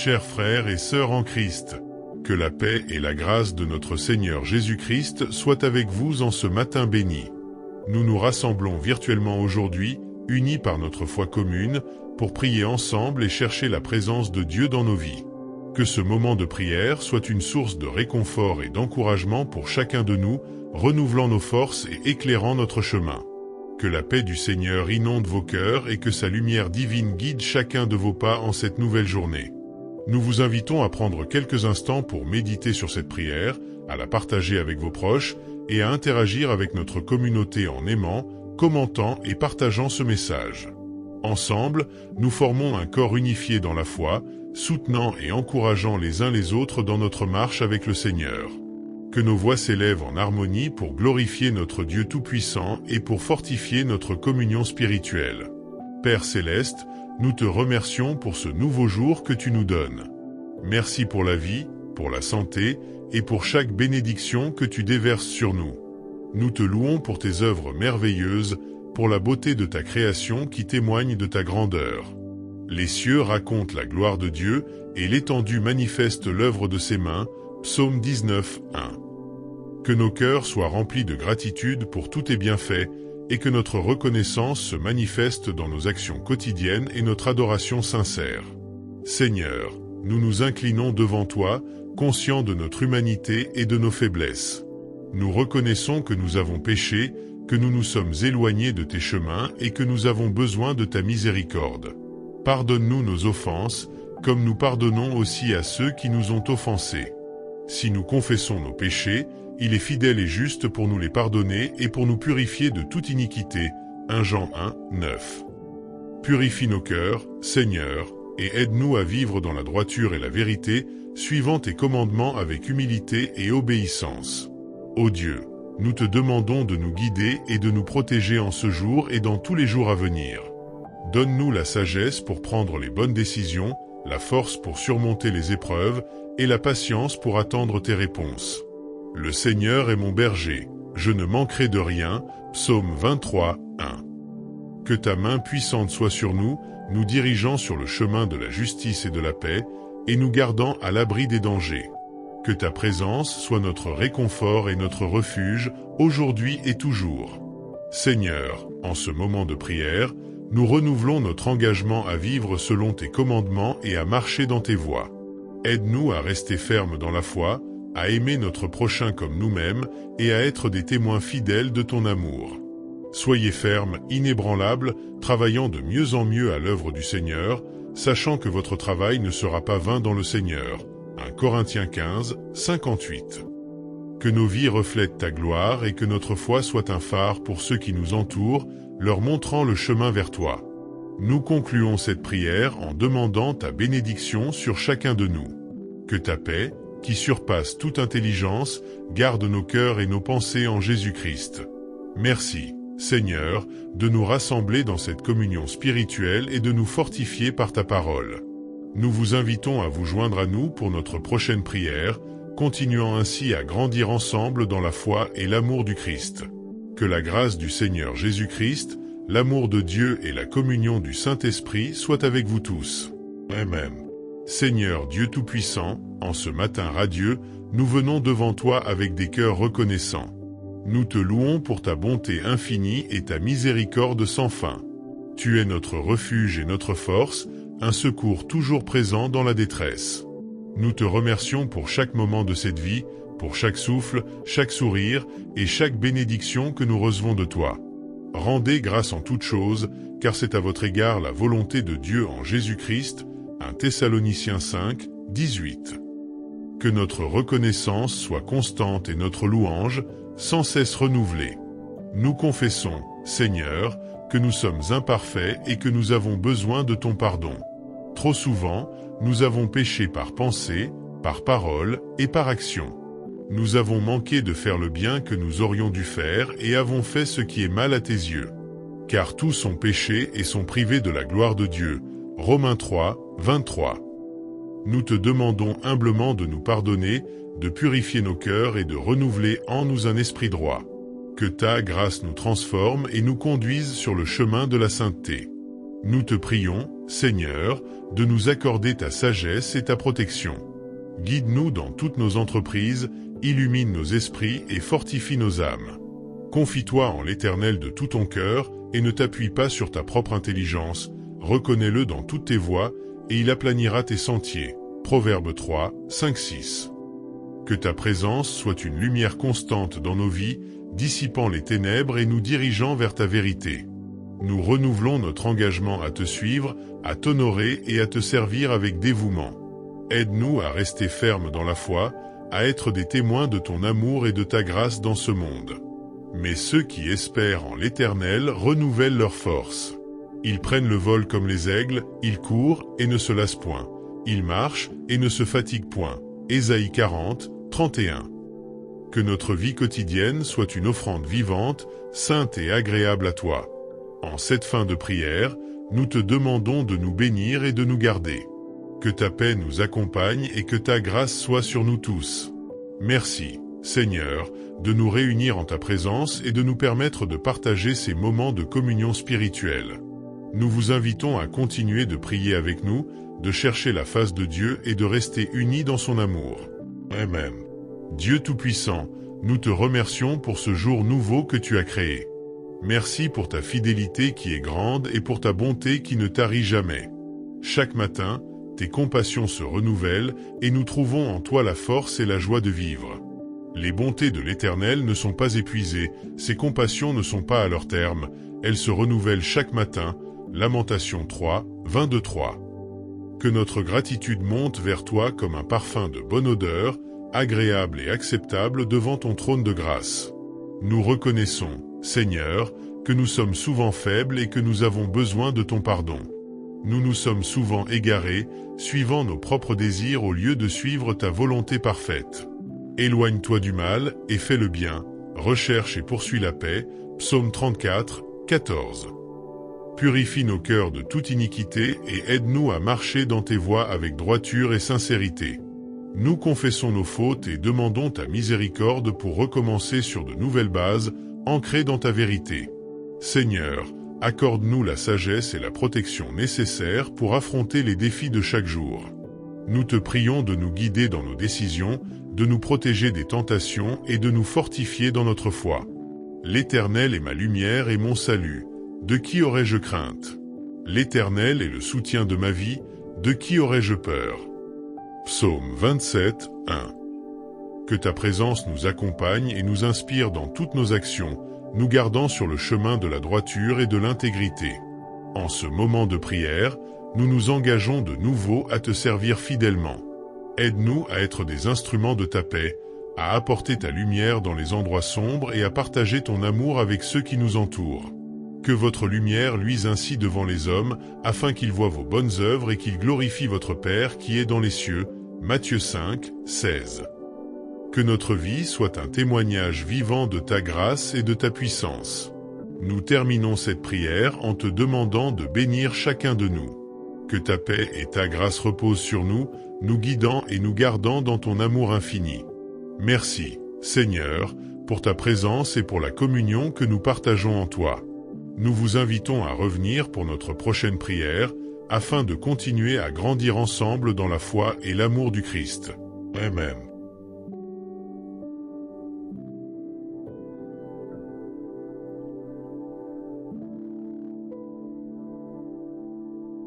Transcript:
Chers frères et sœurs en Christ, que la paix et la grâce de notre Seigneur Jésus-Christ soient avec vous en ce matin béni. Nous nous rassemblons virtuellement aujourd'hui, unis par notre foi commune, pour prier ensemble et chercher la présence de Dieu dans nos vies. Que ce moment de prière soit une source de réconfort et d'encouragement pour chacun de nous, renouvelant nos forces et éclairant notre chemin. Que la paix du Seigneur inonde vos cœurs et que sa lumière divine guide chacun de vos pas en cette nouvelle journée. Nous vous invitons à prendre quelques instants pour méditer sur cette prière, à la partager avec vos proches et à interagir avec notre communauté en aimant, commentant et partageant ce message. Ensemble, nous formons un corps unifié dans la foi, soutenant et encourageant les uns les autres dans notre marche avec le Seigneur. Que nos voix s'élèvent en harmonie pour glorifier notre Dieu Tout-Puissant et pour fortifier notre communion spirituelle. Père Céleste, nous te remercions pour ce nouveau jour que tu nous donnes. Merci pour la vie, pour la santé et pour chaque bénédiction que tu déverses sur nous. Nous te louons pour tes œuvres merveilleuses, pour la beauté de ta création qui témoigne de ta grandeur. Les cieux racontent la gloire de Dieu et l'étendue manifeste l'œuvre de ses mains. Psaume 19, 1. Que nos cœurs soient remplis de gratitude pour tous tes bienfaits et que notre reconnaissance se manifeste dans nos actions quotidiennes et notre adoration sincère. Seigneur, nous nous inclinons devant toi, conscients de notre humanité et de nos faiblesses. Nous reconnaissons que nous avons péché, que nous nous sommes éloignés de tes chemins et que nous avons besoin de ta miséricorde. Pardonne-nous nos offenses, comme nous pardonnons aussi à ceux qui nous ont offensés. Si nous confessons nos péchés, il est fidèle et juste pour nous les pardonner et pour nous purifier de toute iniquité. 1 Jean 1, 9. Purifie nos cœurs, Seigneur, et aide-nous à vivre dans la droiture et la vérité, suivant tes commandements avec humilité et obéissance. Ô Dieu, nous te demandons de nous guider et de nous protéger en ce jour et dans tous les jours à venir. Donne-nous la sagesse pour prendre les bonnes décisions, la force pour surmonter les épreuves et la patience pour attendre tes réponses. Le Seigneur est mon berger, je ne manquerai de rien. Psaume 23, 1. Que ta main puissante soit sur nous, nous dirigeant sur le chemin de la justice et de la paix, et nous gardant à l'abri des dangers. Que ta présence soit notre réconfort et notre refuge, aujourd'hui et toujours. Seigneur, en ce moment de prière, nous renouvelons notre engagement à vivre selon tes commandements et à marcher dans tes voies. Aide-nous à rester fermes dans la foi, à aimer notre prochain comme nous-mêmes et à être des témoins fidèles de ton amour. Soyez fermes, inébranlables, travaillant de mieux en mieux à l'œuvre du Seigneur, sachant que votre travail ne sera pas vain dans le Seigneur. 1 Corinthiens 15, 58. Que nos vies reflètent ta gloire et que notre foi soit un phare pour ceux qui nous entourent, leur montrant le chemin vers toi. Nous concluons cette prière en demandant ta bénédiction sur chacun de nous. Que ta paix, qui surpasse toute intelligence, garde nos cœurs et nos pensées en Jésus-Christ. Merci, Seigneur, de nous rassembler dans cette communion spirituelle et de nous fortifier par ta parole. Nous vous invitons à vous joindre à nous pour notre prochaine prière, continuant ainsi à grandir ensemble dans la foi et l'amour du Christ. Que la grâce du Seigneur Jésus-Christ, l'amour de Dieu et la communion du Saint-Esprit soient avec vous tous. Amen. Seigneur Dieu Tout-Puissant, en ce matin radieux, nous venons devant toi avec des cœurs reconnaissants. Nous te louons pour ta bonté infinie et ta miséricorde sans fin. Tu es notre refuge et notre force, un secours toujours présent dans la détresse. Nous te remercions pour chaque moment de cette vie, pour chaque souffle, chaque sourire et chaque bénédiction que nous recevons de toi. Rendez grâce en toutes choses, car c'est à votre égard la volonté de Dieu en Jésus-Christ. 1 Thessaloniciens 5, 18. Que notre reconnaissance soit constante et notre louange, sans cesse renouvelée. Nous confessons, Seigneur, que nous sommes imparfaits et que nous avons besoin de ton pardon. Trop souvent, nous avons péché par pensée, par parole et par action. Nous avons manqué de faire le bien que nous aurions dû faire et avons fait ce qui est mal à tes yeux. Car tous ont péché et sont privés de la gloire de Dieu. Romains 3, 23. Nous te demandons humblement de nous pardonner, de purifier nos cœurs et de renouveler en nous un esprit droit. Que ta grâce nous transforme et nous conduise sur le chemin de la sainteté. Nous te prions, Seigneur, de nous accorder ta sagesse et ta protection. Guide-nous dans toutes nos entreprises, illumine nos esprits et fortifie nos âmes. Confie-toi en l'Éternel de tout ton cœur et ne t'appuie pas sur ta propre intelligence, reconnais-le dans toutes tes voies et il aplanira tes sentiers. Proverbe 3, 5-6. Que ta présence soit une lumière constante dans nos vies, dissipant les ténèbres et nous dirigeant vers ta vérité. Nous renouvelons notre engagement à te suivre, à t'honorer et à te servir avec dévouement. Aide-nous à rester fermes dans la foi, à être des témoins de ton amour et de ta grâce dans ce monde. Mais ceux qui espèrent en l'Éternel renouvellent leurs forces. Ils prennent le vol comme les aigles, ils courent et ne se lassent point. Ils marchent et ne se fatiguent point. Ésaïe 40, 31. Que notre vie quotidienne soit une offrande vivante, sainte et agréable à toi. En cette fin de prière, nous te demandons de nous bénir et de nous garder. Que ta paix nous accompagne et que ta grâce soit sur nous tous. Merci, Seigneur, de nous réunir en ta présence et de nous permettre de partager ces moments de communion spirituelle. Nous vous invitons à continuer de prier avec nous, de chercher la face de Dieu et de rester unis dans son amour. Amen. Dieu Tout-Puissant, nous te remercions pour ce jour nouveau que tu as créé. Merci pour ta fidélité qui est grande et pour ta bonté qui ne tarit jamais. Chaque matin, tes compassions se renouvellent et nous trouvons en toi la force et la joie de vivre. Les bontés de l'Éternel ne sont pas épuisées, ses compassions ne sont pas à leur terme, elles se renouvellent chaque matin. Lamentation 3, 22-3. Que notre gratitude monte vers toi comme un parfum de bonne odeur, agréable et acceptable devant ton trône de grâce. Nous reconnaissons, Seigneur, que nous sommes souvent faibles et que nous avons besoin de ton pardon. Nous nous sommes souvent égarés, suivant nos propres désirs au lieu de suivre ta volonté parfaite. Éloigne-toi du mal et fais le bien, recherche et poursuis la paix. Psaume 34, 14. Purifie nos cœurs de toute iniquité et aide-nous à marcher dans tes voies avec droiture et sincérité. Nous confessons nos fautes et demandons ta miséricorde pour recommencer sur de nouvelles bases, ancrées dans ta vérité. Seigneur, accorde-nous la sagesse et la protection nécessaires pour affronter les défis de chaque jour. Nous te prions de nous guider dans nos décisions, de nous protéger des tentations et de nous fortifier dans notre foi. L'Éternel est ma lumière et mon salut. De qui aurais-je crainte? L'Éternel est le soutien de ma vie, de qui aurais-je peur? Psaume 27, 1. Que ta présence nous accompagne et nous inspire dans toutes nos actions, nous gardant sur le chemin de la droiture et de l'intégrité. En ce moment de prière, nous nous engageons de nouveau à te servir fidèlement. Aide-nous à être des instruments de ta paix, à apporter ta lumière dans les endroits sombres et à partager ton amour avec ceux qui nous entourent. Que votre lumière luise ainsi devant les hommes, afin qu'ils voient vos bonnes œuvres et qu'ils glorifient votre Père qui est dans les cieux. Matthieu 5, 16. Que notre vie soit un témoignage vivant de ta grâce et de ta puissance. Nous terminons cette prière en te demandant de bénir chacun de nous. Que ta paix et ta grâce reposent sur nous, nous guidant et nous gardant dans ton amour infini. Merci, Seigneur, pour ta présence et pour la communion que nous partageons en toi. Nous vous invitons à revenir pour notre prochaine prière, afin de continuer à grandir ensemble dans la foi et l'amour du Christ. Amen.